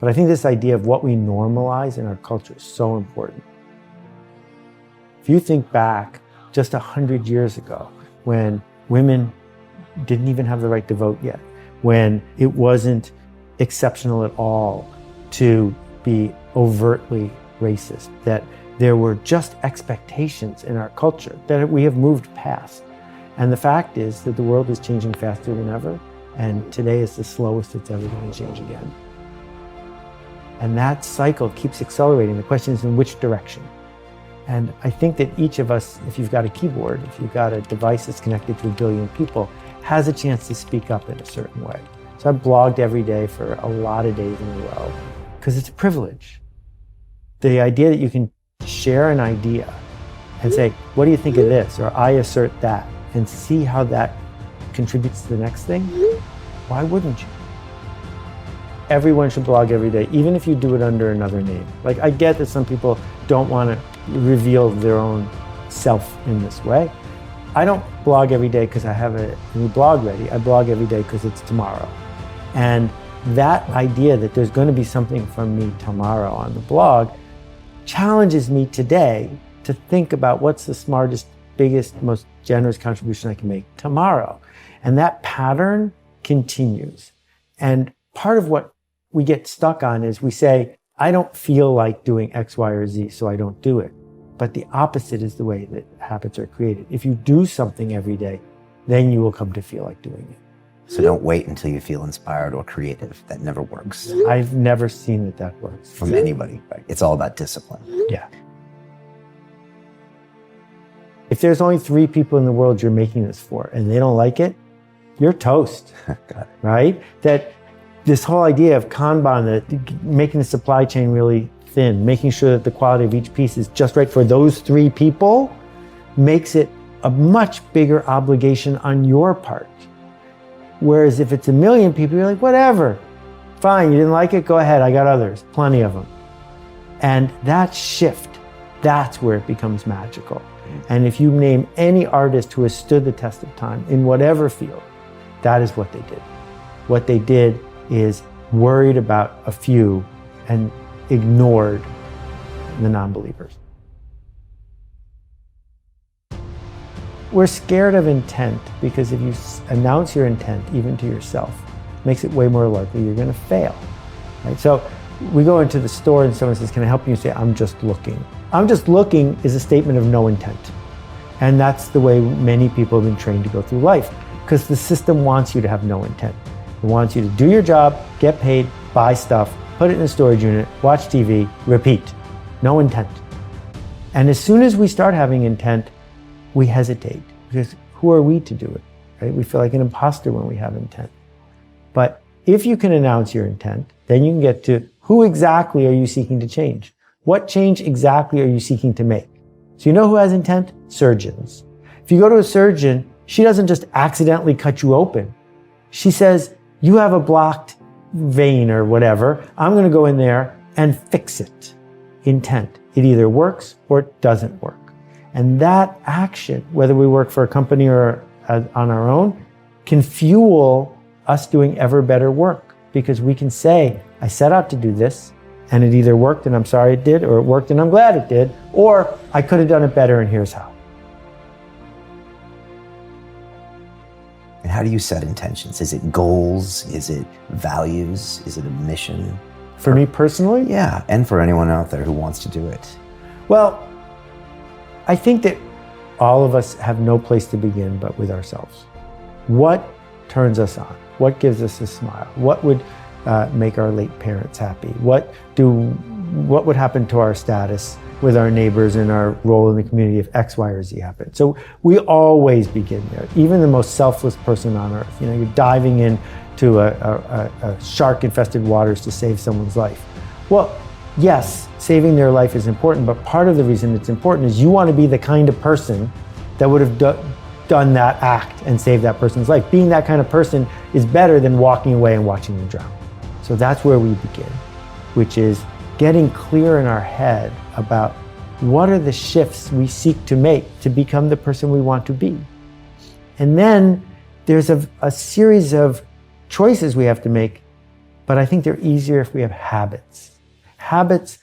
But I think this idea of what we normalize in our culture is so important. If you think back just 100 years ago, when women didn't even have the right to vote yet, when it wasn't exceptional at all to be overtly racist, that there were just expectations in our culture that we have moved past. And the fact is that the world is changing faster than ever, and today is the slowest it's ever going to change again. And that cycle keeps accelerating. The question is in which direction? And I think that each of us, if you've got a keyboard, if you've got a device that's connected to 1 billion people, has a chance to speak up in a certain way. So I've blogged every day for a lot of days in a row, because it's a privilege. The idea that you can share an idea and say, what do you think of this? Or I assert that, and see how that contributes to the next thing. Why wouldn't you? Everyone should blog every day, even if you do it under another name. Like, I get that some people don't want to reveal their own self in this way. I don't blog every day because I have a new blog ready. I blog every day because it's tomorrow. And that idea that there's going to be something from me tomorrow on the blog challenges me today to think about what's the smartest, biggest, most generous contribution I can make tomorrow. And that pattern continues. And part of what we get stuck on is we say, I don't feel like doing X, Y, or Z, so I don't do it. But the opposite is the way that habits are created. If you do something every day, then you will come to feel like doing it. So don't wait until you feel inspired or creative. That never works. I've never seen that works. From anybody. Right? It's all about discipline. Yeah. If there's only 3 people in the world you're making this for and they don't like it, you're toast, right? That this whole idea of Kanban, that making the supply chain really thin, making sure that the quality of each piece is just right for those 3 people, makes it a much bigger obligation on your part. Whereas if it's 1 million people, you're like, whatever, fine, you didn't like it, go ahead, I got others, plenty of them. And that shift, that's where it becomes magical. And if you name any artist who has stood the test of time in whatever field, that is what they did. What they did is worried about a few and ignored the non-believers. We're scared of intent because if you announce your intent, even to yourself, it makes it way more likely you're going to fail. Right? So we go into the store and someone says, can I help you? You say, I'm just looking. I'm just looking is a statement of no intent. And that's the way many people have been trained to go through life, because the system wants you to have no intent. It wants you to do your job, get paid, buy stuff, put it in a storage unit, watch TV, repeat. No intent. And as soon as we start having intent, we hesitate, because who are we to do it, right? We feel like an imposter when we have intent. But if you can announce your intent, then you can get to who exactly are you seeking to change? What change exactly are you seeking to make? So you know who has intent? Surgeons. If you go to a surgeon, she doesn't just accidentally cut you open. She says, you have a blocked vein or whatever. I'm going to go in there and fix it. Intent. It either works or it doesn't work. And that action, whether we work for a company or on our own, can fuel us doing ever better work, because we can say, I set out to do this and it either worked and I'm sorry it did, or it worked and I'm glad it did, or I could have done it better and here's how. And how do you set intentions? Is it goals? Is it values? Is it a mission? For me personally? Yeah, and for anyone out there who wants to do it. Well, I think that all of us have no place to begin but with ourselves. What turns us on? What gives us a smile? What would make our late parents happy? What would happen to our status with our neighbors and our role in the community if X, Y, or Z happened? So we always begin there. Even the most selfless person on earth, you're diving into a shark-infested waters to save someone's life. Well, yes, saving their life is important, but part of the reason it's important is you want to be the kind of person that would have done that act and saved that person's life. Being that kind of person is better than walking away and watching them drown. So that's where we begin, which is getting clear in our head about what are the shifts we seek to make to become the person we want to be. And then there's a series of choices we have to make, but I think they're easier if we have habits. Habits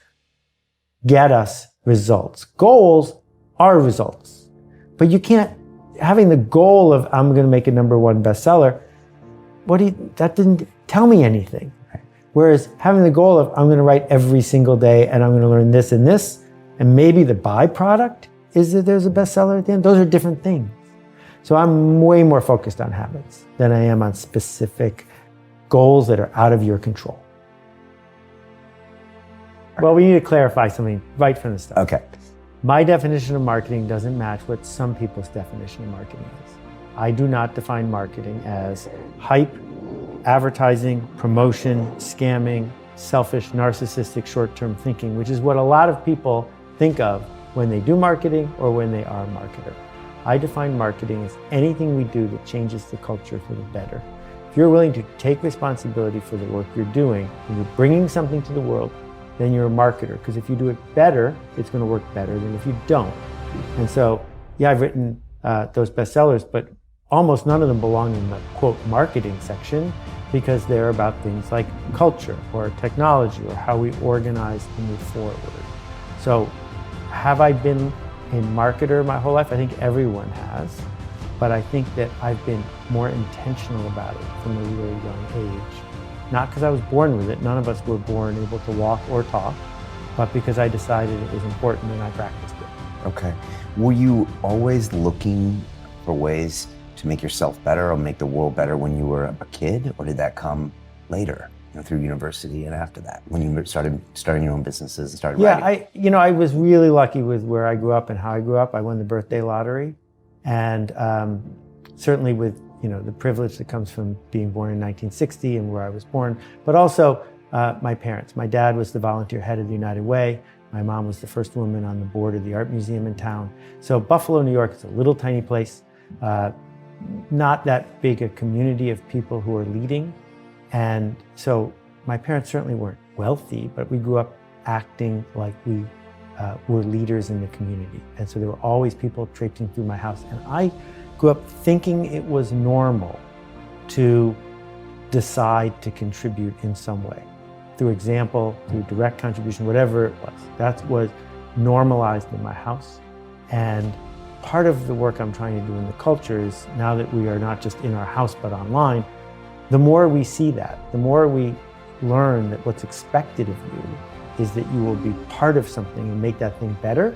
get us results. Goals are results. But you can't, having the goal of I'm going to make a #1 bestseller, that didn't tell me anything. Whereas having the goal of I'm going to write every single day and I'm going to learn this and this, and maybe the byproduct is that there's a bestseller at the end, those are different things. So I'm way more focused on habits than I am on specific goals that are out of your control. Well, we need to clarify something right from the start. Okay. My definition of marketing doesn't match what some people's definition of marketing is. I do not define marketing as hype, advertising, promotion, scamming, selfish, narcissistic, short-term thinking, which is what a lot of people think of when they do marketing or when they are a marketer. I define marketing as anything we do that changes the culture for the better. If you're willing to take responsibility for the work you're doing and you're bringing something to the world, then you're a marketer. Because if you do it better, it's going to work better than if you don't. And so, yeah, I've written those bestsellers, but almost none of them belong in the quote marketing section because they're about things like culture or technology or how we organize and move forward. So have I been a marketer my whole life? I think everyone has, but I think that I've been more intentional about it from a really young age. Not because I was born with it, none of us were born able to walk or talk, but because I decided it was important and I practiced it. Okay. Were you always looking for ways to make yourself better or make the world better when you were a kid, or did that come later, through university and after that, when you started starting your own businesses and started writing? Yeah, I was really lucky with where I grew up and how I grew up. I won the birthday lottery, and certainly with the privilege that comes from being born in 1960 and where I was born, but also my parents. My dad was the volunteer head of the United Way. My mom was the first woman on the board of the art museum in town. So Buffalo, New York is a little tiny place, not that big a community of people who are leading. And so my parents certainly weren't wealthy, but we grew up acting like we were leaders in the community. And so there were always people traipsing through my house. And I grew up thinking it was normal to decide to contribute in some way, through example, through direct contribution, whatever it was. That was normalized in my house. And part of the work I'm trying to do in the culture is, now that we are not just in our house but online, the more we see that, the more we learn that what's expected of you is that you will be part of something and make that thing better,